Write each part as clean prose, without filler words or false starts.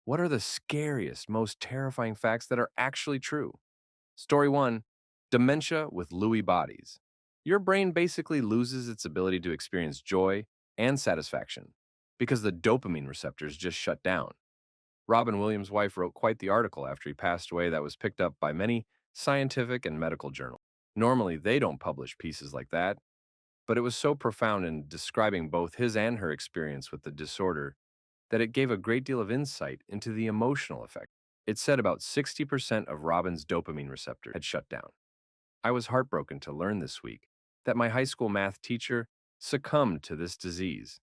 What are the scariest, most terrifying facts that are actually true? Story 1: Dementia with Lewy bodies. Your brain basically loses its ability to experience joy and satisfaction because the dopamine receptors just shut down. Robin Williams' wife wrote quite the article after he passed away that was picked up by many scientific and medical journals. Normally, they don't publish pieces like that, but it was so profound in describing both his and her experience with the disorder that it gave a great deal of insight into the emotional effect. It said about 60% of Robin's dopamine receptor had shut down. I was heartbroken to learn this week that my high school math teacher succumbed to this disease.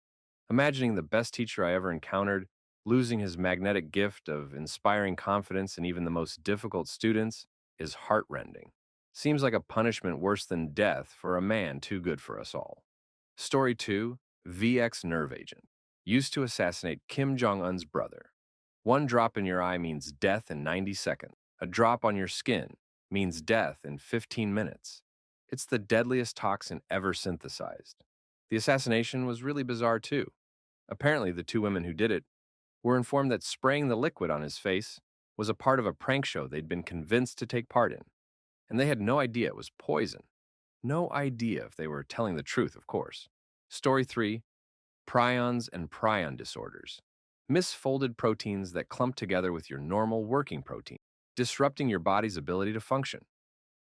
Imagining the best teacher I ever encountered losing his magnetic gift of inspiring confidence in even the most difficult students is heartrending. Seems like a punishment worse than death for a man too good for us all. Story 2: VX nerve agent. Used to assassinate Kim Jong un's brother. One drop in your eye means death in 90 seconds. A drop on your skin means death in 15 minutes. It's the deadliest toxin ever synthesized. The assassination was really bizarre too. Apparently, the two women who did it were informed that spraying the liquid on his face was a part of a prank show they'd been convinced to take part in, and they had no idea it was poison. No idea if they were telling the truth, of course. Story 3: Prions and prion disorders. Misfolded proteins that clump together with your normal working protein, disrupting your body's ability to function.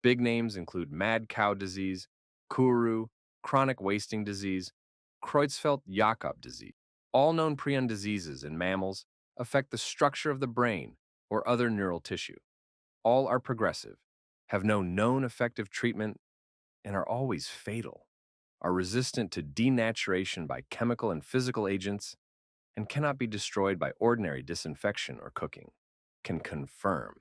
Big names include mad cow disease, Kuru, chronic wasting disease, Creutzfeldt-Jakob disease. All known prion diseases in mammals affect the structure of the brain or other neural tissue. All are progressive, have no known effective treatment, and are always fatal. Are resistant to denaturation by chemical and physical agents, and cannot be destroyed by ordinary disinfection or cooking. Can confirm.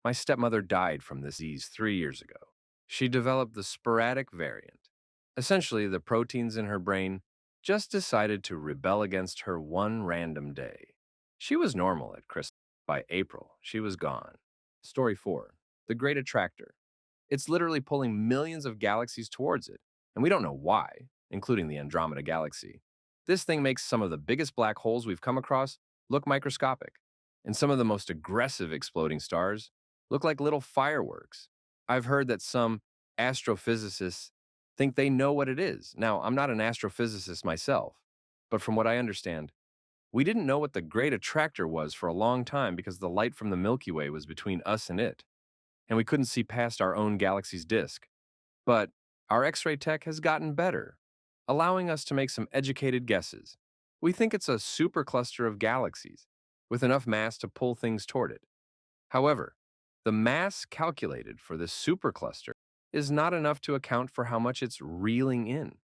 My stepmother died from this disease 3 years ago. She developed the sporadic variant. Essentially, the proteins in her brain just decided to rebel against her one random day. She was normal at Christmas. By April, she was gone. Story 4: The Great Attractor. It's literally pulling millions of galaxies towards it, and we don't know why, including the Andromeda Galaxy. This thing makes some of the biggest black holes we've come across look microscopic, and some of the most aggressive exploding stars look like little fireworks. I've heard that some astrophysicists think they know what it is. Now, I'm not an astrophysicist myself, but from what I understand, we didn't know what the Great Attractor was for a long time because the light from the Milky Way was between us and it, and we couldn't see past our own galaxy's disk. But our X-ray tech has gotten better, allowing us to make some educated guesses. We think it's a supercluster of galaxies, with enough mass to pull things toward it. However, the mass calculated for this supercluster is not enough to account for how much it's reeling in,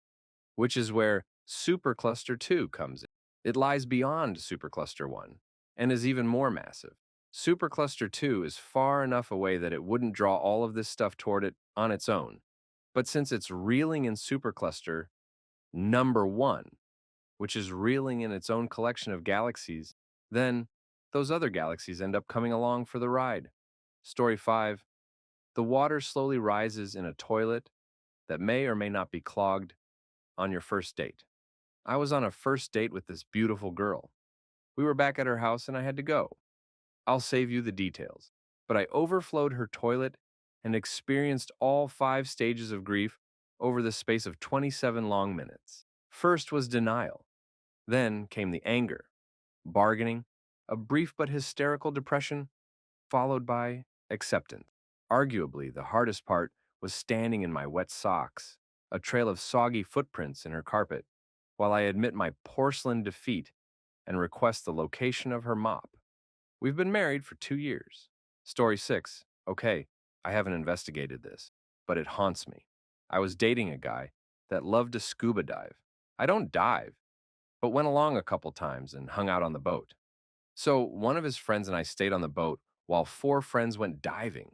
which is where supercluster 2 comes in. It lies beyond supercluster 1 and is even more massive. Supercluster 2 is far enough away that it wouldn't draw all of this stuff toward it on its own. But since it's reeling in supercluster number 1, which is reeling in its own collection of galaxies, then those other galaxies end up coming along for the ride. Story 5: The water slowly rises in a toilet that may or may not be clogged on your first date. I was on a first date with this beautiful girl. We were back at her house and I had to go. I'll save you the details. But I overflowed her toilet and experienced all 5 stages of grief over the space of 27 long minutes. First was denial. Then came the anger, bargaining, a brief but hysterical depression, followed by acceptance. Arguably, the hardest part was standing in my wet socks, a trail of soggy footprints in her carpet, while I admit my porcelain defeat and request the location of her mop. We've been married for 2 years. Story 6. Okay, I haven't investigated this, but it haunts me. I was dating a guy that loved to scuba dive. I don't dive, but went along a couple times and hung out on the boat. So one of his friends and I stayed on the boat while 4 friends went diving.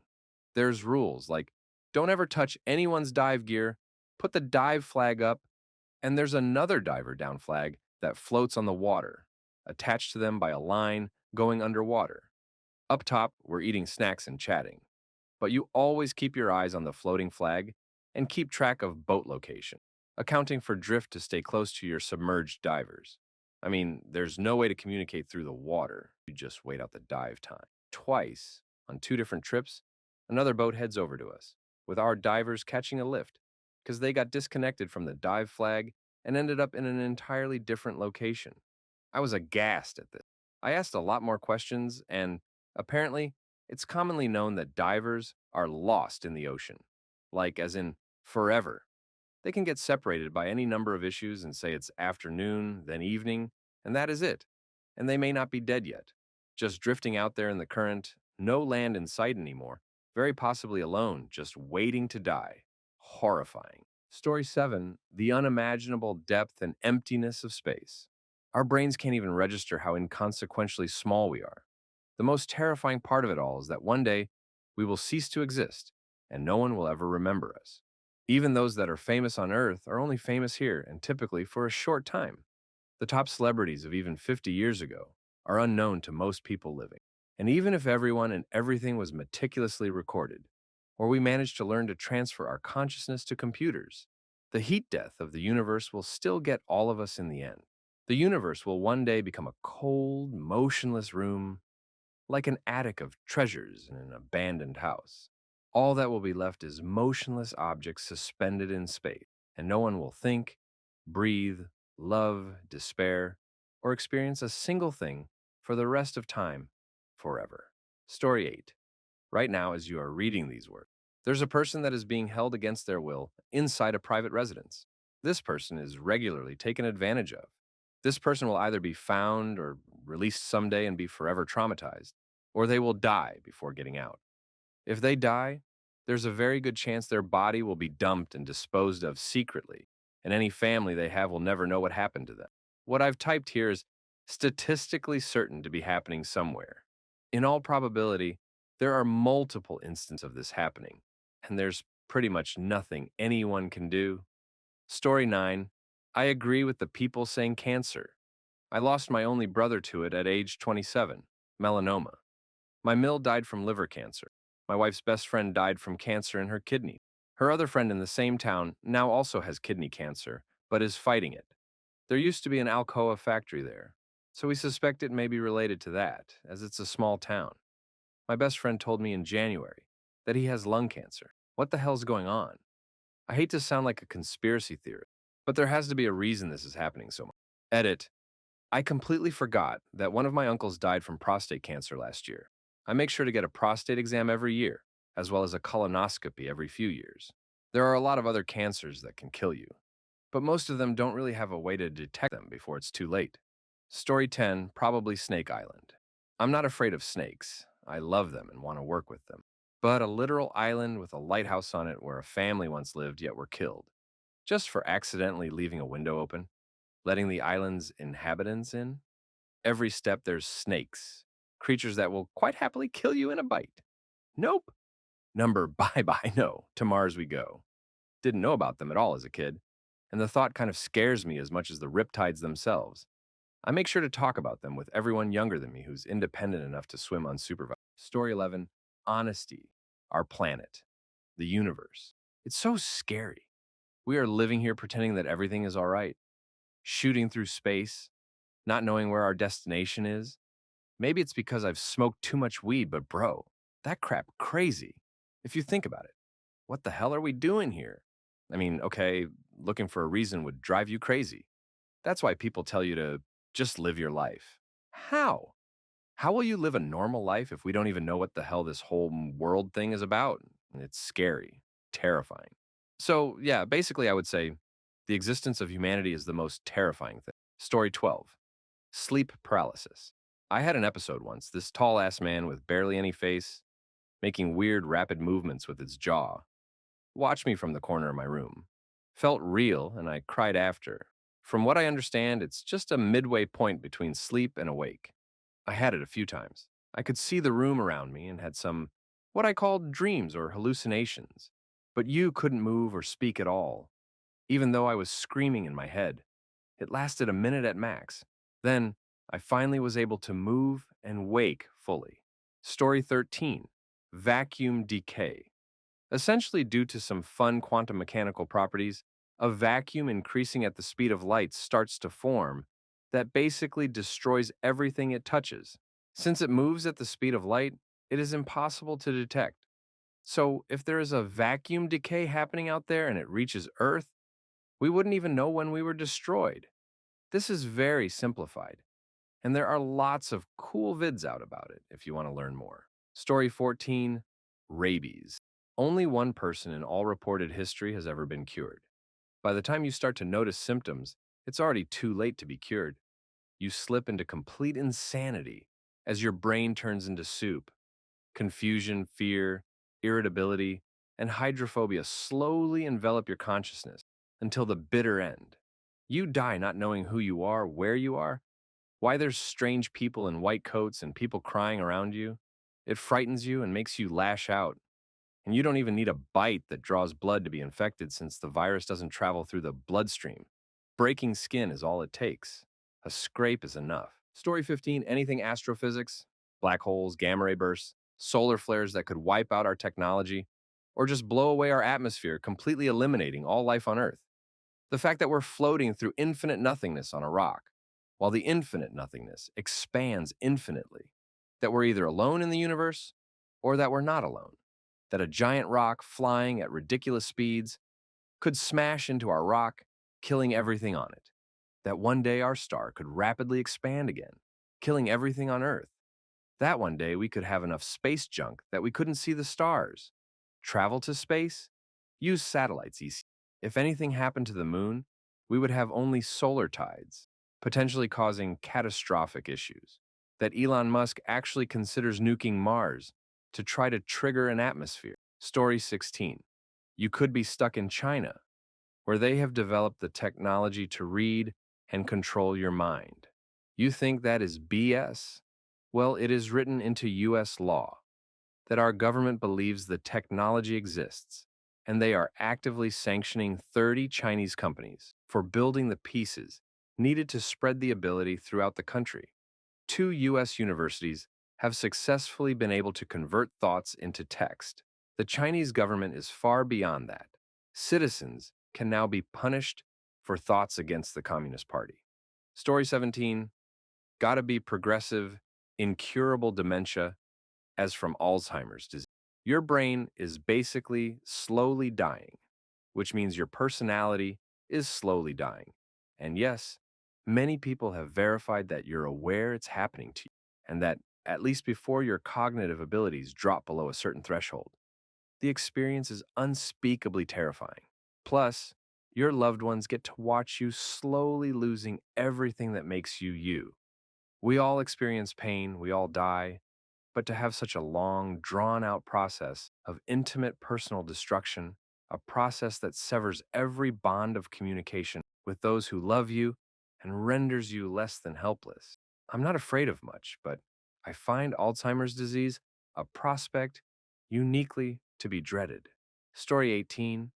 There's rules like don't ever touch anyone's dive gear, put the dive flag up, and there's another diver down flag that floats on the water, attached to them by a line going underwater. Up top, we're eating snacks and chatting. But you always keep your eyes on the floating flag and keep track of boat location, accounting for drift to stay close to your submerged divers. I mean, there's no way to communicate through the water. You just wait out the dive time. Twice, on two different trips, another boat heads over to us, with our divers catching a lift because they got disconnected from the dive flag and ended up in an entirely different location. I was aghast at this. I asked a lot more questions, and apparently, it's commonly known that divers are lost in the ocean, like as in forever. They can get separated by any number of issues and say it's afternoon, then evening, and that is it. And they may not be dead yet, just drifting out there in the current, no land in sight anymore, very possibly alone, just waiting to die. Horrifying. Story 7, the unimaginable depth and emptiness of space. Our brains can't even register how inconsequentially small we are. The most terrifying part of it all is that one day we will cease to exist and no one will ever remember us. Even those that are famous on Earth are only famous here and typically for a short time. The top celebrities of even 50 years ago are unknown to most people living. And even if everyone and everything was meticulously recorded, or we managed to learn to transfer our consciousness to computers, the heat death of the universe will still get all of us in the end. The universe will one day become a cold, motionless room, like an attic of treasures in an abandoned house. All that will be left is motionless objects suspended in space, and no one will think, breathe, love, despair, or experience a single thing for the rest of time forever. Story 8. Right now, as you are reading these words, there's a person that is being held against their will inside a private residence. This person is regularly taken advantage of. This person will either be found or released someday and be forever traumatized, or they will die before getting out. If they die, there's a very good chance their body will be dumped and disposed of secretly, and any family they have will never know what happened to them. What I've typed here is statistically certain to be happening somewhere. In all probability, there are multiple instances of this happening, and there's pretty much nothing anyone can do. Story 9. I agree with the people saying cancer. I lost my only brother to it at age 27, melanoma. My mill died from liver cancer. My wife's best friend died from cancer in her kidney. Her other friend in the same town now also has kidney cancer, but is fighting it. There used to be an Alcoa factory there, so we suspect it may be related to that, as it's a small town. My best friend told me in January that he has lung cancer. What the hell's going on? I hate to sound like a conspiracy theorist, but there has to be a reason this is happening so much. Edit. I completely forgot that one of my uncles died from prostate cancer last year. I make sure to get a prostate exam every year, as well as a colonoscopy every few years. There are a lot of other cancers that can kill you, but most of them don't really have a way to detect them before it's too late. Story 10, probably Snake Island. I'm not afraid of snakes. I love them and want to work with them. But a literal island with a lighthouse on it where a family once lived yet were killed, just for accidentally leaving a window open, letting the island's inhabitants in. Every step there's snakes, creatures that will quite happily kill you in a bite. Nope. Number bye bye, no, to Mars we go. Didn't know about them at all as a kid, and the thought kind of scares me as much as the riptides themselves. I make sure to talk about them with everyone younger than me who's independent enough to swim unsupervised. Story 11, honesty, our planet, the universe. It's so scary. We are living here pretending that everything is all right, shooting through space, not knowing where our destination is. Maybe it's because I've smoked too much weed, but bro, that crap crazy. If you think about it, what the hell are we doing here? I mean, okay, looking for a reason would drive you crazy. That's why people tell you to just live your life. How? How will you live a normal life if we don't even know what the hell this whole world thing is about? It's scary, terrifying. So, yeah, basically, I would say the existence of humanity is the most terrifying thing. Story 12, sleep paralysis. I had an episode once, this tall ass man with barely any face, making weird, rapid movements with his jaw, watched me from the corner of my room. Felt real, and I cried after. From what I understand, it's just a midway point between sleep and awake. I had it a few times. I could see the room around me and had some, what I called dreams or hallucinations. But you couldn't move or speak at all, even though I was screaming in my head. It lasted a minute at max. Then, I finally was able to move and wake fully. Story 13, vacuum decay. Essentially, due to some fun quantum mechanical properties, a vacuum increasing at the speed of light starts to form that basically destroys everything it touches. Since it moves at the speed of light, it is impossible to detect. So, if there is a vacuum decay happening out there and it reaches Earth, we wouldn't even know when we were destroyed. This is very simplified, and there are lots of cool vids out about it if you want to learn more. Story 14, Rabies. Only one person in all reported history has ever been cured. By the time you start to notice symptoms, it's already too late to be cured. You slip into complete insanity as your brain turns into soup. Confusion, fear, irritability, and hydrophobia slowly envelop your consciousness until the bitter end. You die not knowing who you are, where you are, why there's strange people in white coats and people crying around you. It frightens you and makes you lash out. And you don't even need a bite that draws blood to be infected since the virus doesn't travel through the bloodstream. Breaking skin is all it takes. A scrape is enough. Story 15, anything astrophysics, black holes, gamma ray bursts, solar flares that could wipe out our technology, or just blow away our atmosphere, completely eliminating all life on Earth. The fact that we're floating through infinite nothingness on a rock, while the infinite nothingness expands infinitely. That we're either alone in the universe or that we're not alone. That a giant rock flying at ridiculous speeds could smash into our rock, killing everything on it. That one day our star could rapidly expand again, killing everything on Earth. That one day we could have enough space junk that we couldn't see the stars. Travel to space? Use satellites, EC. If anything happened to the moon, we would have only solar tides, potentially causing catastrophic issues. That Elon Musk actually considers nuking Mars to try to trigger an atmosphere. Story 16. You could be stuck in China, where they have developed the technology to read and control your mind. You think that is BS? Well, it is written into US law that our government believes the technology exists, and they are actively sanctioning 30 Chinese companies for building the pieces needed to spread the ability throughout the country. 2 US universities have successfully been able to convert thoughts into text. The Chinese government is far beyond that. Citizens can now be punished for thoughts against the Communist Party. Story 17, gotta be progressive, incurable dementia as from Alzheimer's disease. Your brain is basically slowly dying, which means your personality is slowly dying. And yes, many people have verified that you're aware it's happening to you, and that at least before your cognitive abilities drop below a certain threshold. The experience is unspeakably terrifying. Plus, your loved ones get to watch you slowly losing everything that makes you you. We all experience pain, we all die, but to have such a long, drawn out process of intimate personal destruction, a process that severs every bond of communication with those who love you and renders you less than helpless. I'm not afraid of much, but I find Alzheimer's disease a prospect uniquely to be dreaded. Story 18,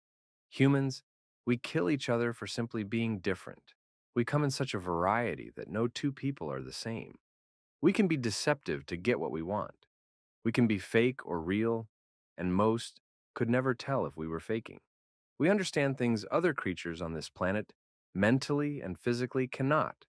humans, we kill each other for simply being different. We come in such a variety that no two people are the same. We can be deceptive to get what we want. We can be fake or real, and most could never tell if we were faking. We understand things other creatures on this planet, mentally and physically, cannot,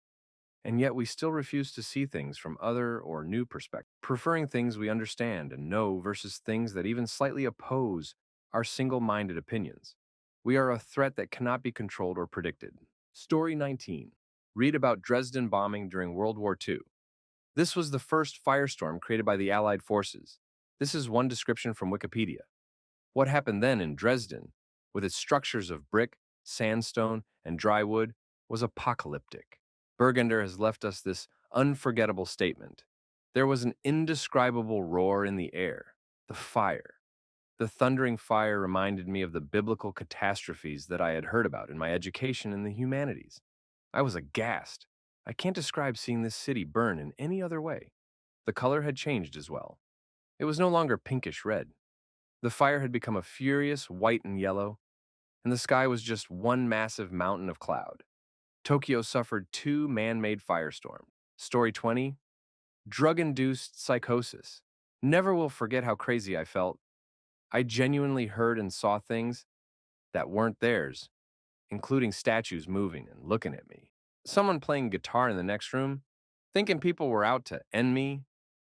and yet we still refuse to see things from other or new perspectives, preferring things we understand and know versus things that even slightly oppose our single-minded opinions. We are a threat that cannot be controlled or predicted. Story 19. Read about Dresden bombing during World War II. This was the first firestorm created by the Allied forces. This is one description from Wikipedia. What happened then in Dresden, with its structures of brick, sandstone, and dry wood, was apocalyptic. Bergender has left us this unforgettable statement. There was an indescribable roar in the air, the fire. The thundering fire reminded me of the biblical catastrophes that I had heard about in my education in the humanities. I was aghast. I can't describe seeing this city burn in any other way. The color had changed as well. It was no longer pinkish red. The fire had become a furious white and yellow, and the sky was just one massive mountain of cloud. Tokyo suffered 2 man-made firestorms. Story 20, drug-induced psychosis. Never will forget how crazy I felt. I genuinely heard and saw things that weren't theirs, including statues moving and looking at me. Someone playing guitar in the next room, thinking people were out to end me.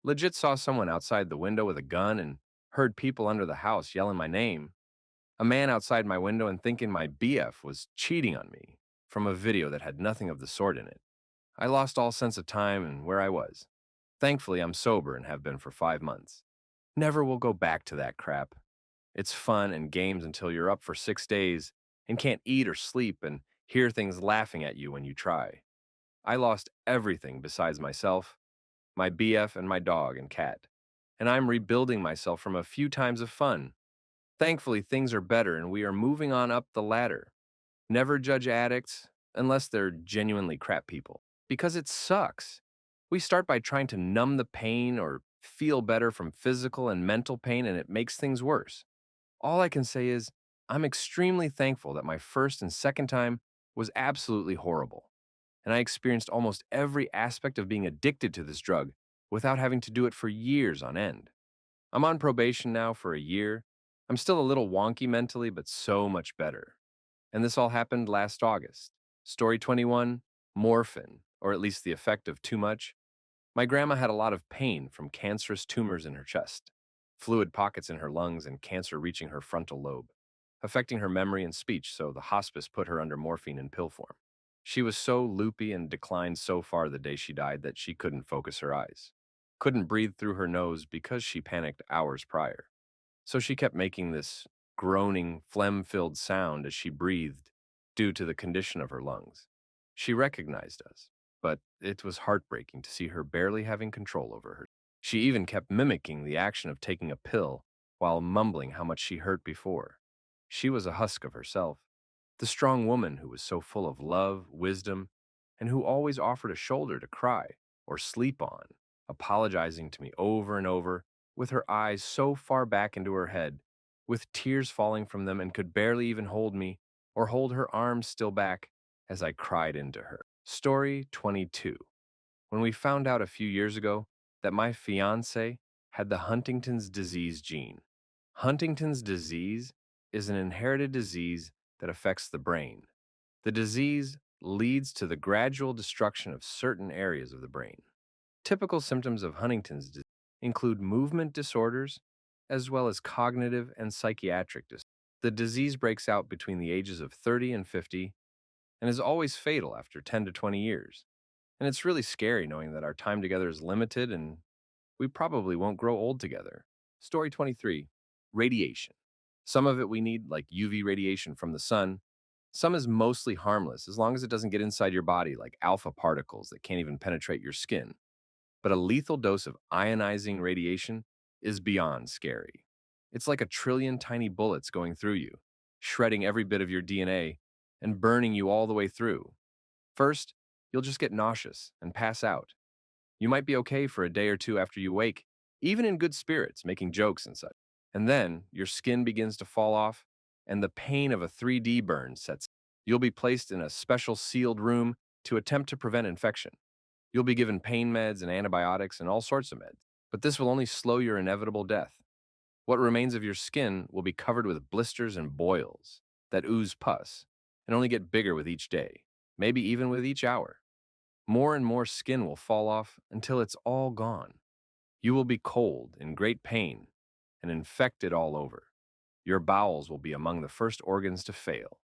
Legit saw someone outside the window with a gun and heard people under the house yelling my name. A man outside my window and thinking my BF was cheating on me from a video that had nothing of the sort in it. I lost all sense of time and where I was. Thankfully, I'm sober and have been for 5 months. Never will go back to that crap. It's fun and games until you're up for 6 days and can't eat or sleep and hear things laughing at you when you try. I lost everything besides myself, my BF, and my dog and cat. And I'm rebuilding myself from a few times of fun. Thankfully, things are better and we are moving on up the ladder. Never judge addicts unless they're genuinely crap people, because it sucks. We start by trying to numb the pain or feel better from physical and mental pain, and it makes things worse. All I can say is, I'm extremely thankful that my first and second time was absolutely horrible, and I experienced almost every aspect of being addicted to this drug without having to do it for years on end. I'm on probation now for a year. I'm still a little wonky mentally, but so much better. And this all happened last August. Story 21, morphine, or at least the effect of too much. My grandma had a lot of pain from cancerous tumors in her chest, fluid pockets in her lungs, and cancer reaching her frontal lobe, affecting her memory and speech, so the hospice put her under morphine in pill form. She was so loopy and declined so far the day she died that she couldn't focus her eyes, couldn't breathe through her nose because she panicked hours prior. So she kept making this groaning, phlegm filled sound as she breathed due to the condition of her lungs. She recognized us, but it was heartbreaking to see her barely having control over her. She even kept mimicking the action of taking a pill while mumbling how much she hurt before. She was a husk of herself, the strong woman who was so full of love, wisdom, and who always offered a shoulder to cry or sleep on, apologizing to me over and over, with her eyes so far back into her head, with tears falling from them, and could barely even hold me or hold her arms still back as I cried into her. Story 22. When we found out a few years ago that my fiance had the Huntington's disease gene. Huntington's disease is an inherited disease that affects the brain. The disease leads to the gradual destruction of certain areas of the brain. Typical symptoms of Huntington's disease include movement disorders as well as cognitive and psychiatric disorders. The disease breaks out between the ages of 30 and 50 and is always fatal after 10 to 20 years. And it's really scary knowing that our time together is limited and we probably won't grow old together. Story 23, radiation. Some of it we need, like UV radiation from the sun. Some is mostly harmless as long as it doesn't get inside your body, like alpha particles that can't even penetrate your skin. But a lethal dose of ionizing radiation is beyond scary. It's like a trillion tiny bullets going through you, shredding every bit of your DNA and burning you all the way through. First, you'll just get nauseous and pass out. You might be okay for a day or two after you wake, even in good spirits, making jokes and such. And then your skin begins to fall off, and the pain of a 3D burn sets in. You'll be placed in a special sealed room to attempt to prevent infection. You'll be given pain meds and antibiotics and all sorts of meds. But this will only slow your inevitable death. What remains of your skin will be covered with blisters and boils that ooze pus and only get bigger with each day, maybe even with each hour. More and more skin will fall off until it's all gone. You will be cold, in great pain, and infected all over. Your bowels will be among the first organs to fail.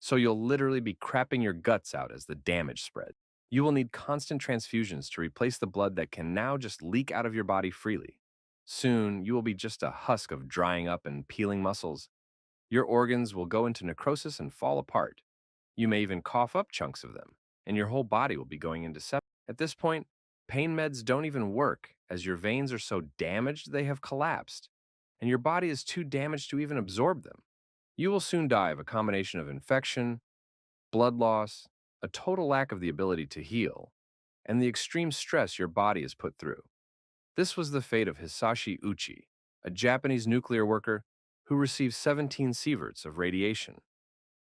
So you'll literally be crapping your guts out as the damage spreads. You will need constant transfusions to replace the blood that can now just leak out of your body freely. Soon, you will be just a husk of drying up and peeling muscles. Your organs will go into necrosis and fall apart. You may even cough up chunks of them, and your whole body will be going into sepsis. At this point, pain meds don't even work, as your veins are so damaged they have collapsed, and your body is too damaged to even absorb them. You will soon die of a combination of infection, blood loss, a total lack of the ability to heal, and the extreme stress your body is put through. This was the fate of Hisashi Uchi, a Japanese nuclear worker who received 17 sieverts of radiation.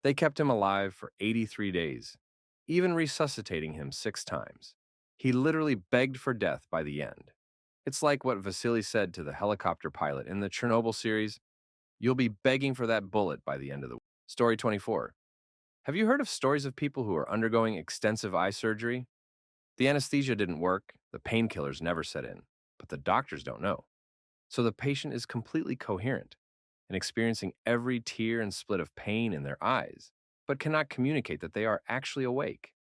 They kept him alive for 83 days, even resuscitating him 6 times. He literally begged for death by the end. It's like what Vasily said to the helicopter pilot in the Chernobyl series, "You'll be begging for that bullet by the end of the." Story 24. Have you heard of stories of people who are undergoing extensive eye surgery? The anesthesia didn't work, the painkillers never set in, but the doctors don't know. So the patient is completely coherent and experiencing every tear and split of pain in their eyes, but cannot communicate that they are actually awake.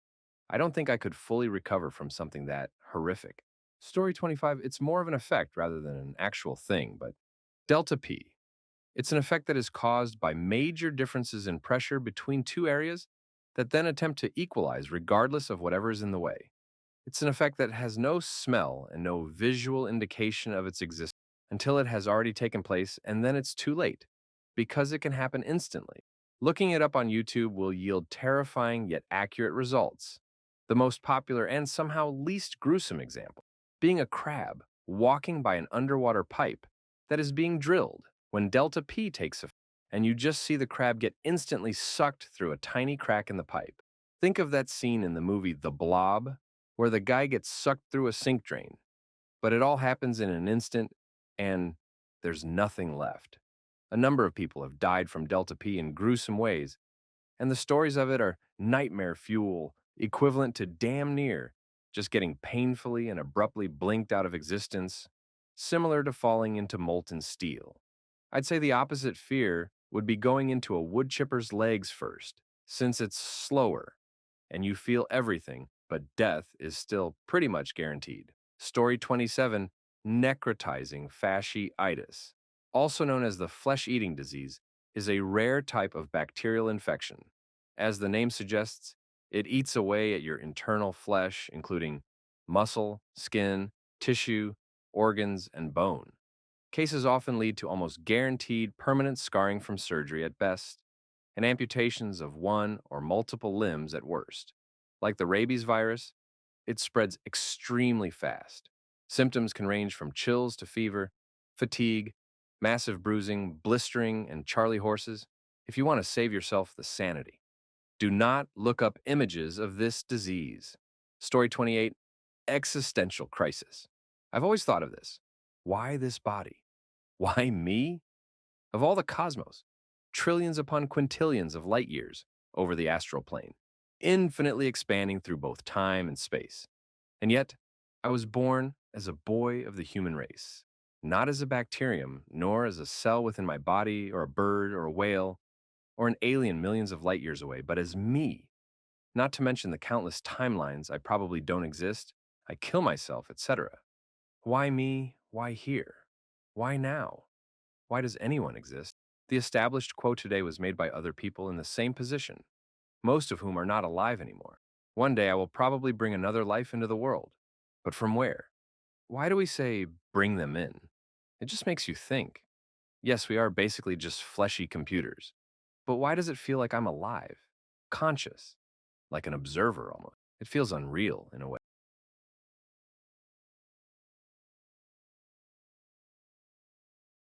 I don't think I could fully recover from something that horrific. Story 25, it's more of an effect rather than an actual thing, but delta P. It's an effect that is caused by major differences in pressure between two areas that then attempt to equalize regardless of whatever is in the way. It's an effect that has no smell and no visual indication of its existence until it has already taken place, and then it's too late because it can happen instantly. Looking it up on YouTube will yield terrifying yet accurate results. The most popular and somehow least gruesome example being a crab walking by an underwater pipe that is being drilled when delta P takes effect, and you just see the crab get instantly sucked through a tiny crack in the pipe. Think of that scene in the movie The Blob, where the guy gets sucked through a sink drain, but it all happens in an instant and there's nothing left. A number of people have died from delta P in gruesome ways, and the stories of it are nightmare fuel, equivalent to damn near just getting painfully and abruptly blinked out of existence, similar to falling into molten steel. I'd say the opposite fear would be going into a wood chipper's legs first, since it's slower and you feel everything, but death is still pretty much guaranteed. Story 27, necrotizing fasciitis, also known as the flesh-eating disease, is a rare type of bacterial infection. As the name suggests, it eats away at your internal flesh, including muscle, skin, tissue, organs, and bone. Cases often lead to almost guaranteed permanent scarring from surgery at best, and amputations of one or multiple limbs at worst. Like the rabies virus, it spreads extremely fast. Symptoms can range from chills to fever, fatigue, massive bruising, blistering, and Charlie horses. If you want to save yourself the sanity, do not look up images of this disease. Story 28, existential crisis. I've always thought of this. Why this body? Why me? Of all the cosmos, trillions upon quintillions of light years over the astral plane, infinitely expanding through both time and space. And yet, I was born as a boy of the human race, not as a bacterium, nor as a cell within my body, or a bird, or a whale, or an alien millions of light years away, but as me. Not to mention the countless timelines I probably don't exist, I kill myself, etc. Why me? Why here? Why now? Why does anyone exist? The established quote today was made by other people in the same position, most of whom are not alive anymore. One day I will probably bring another life into the world. But from where? Why do we say bring them in? It just makes you think. Yes, we are basically just fleshy computers. But why does it feel like I'm alive? Conscious, like an observer almost. It feels unreal in a way.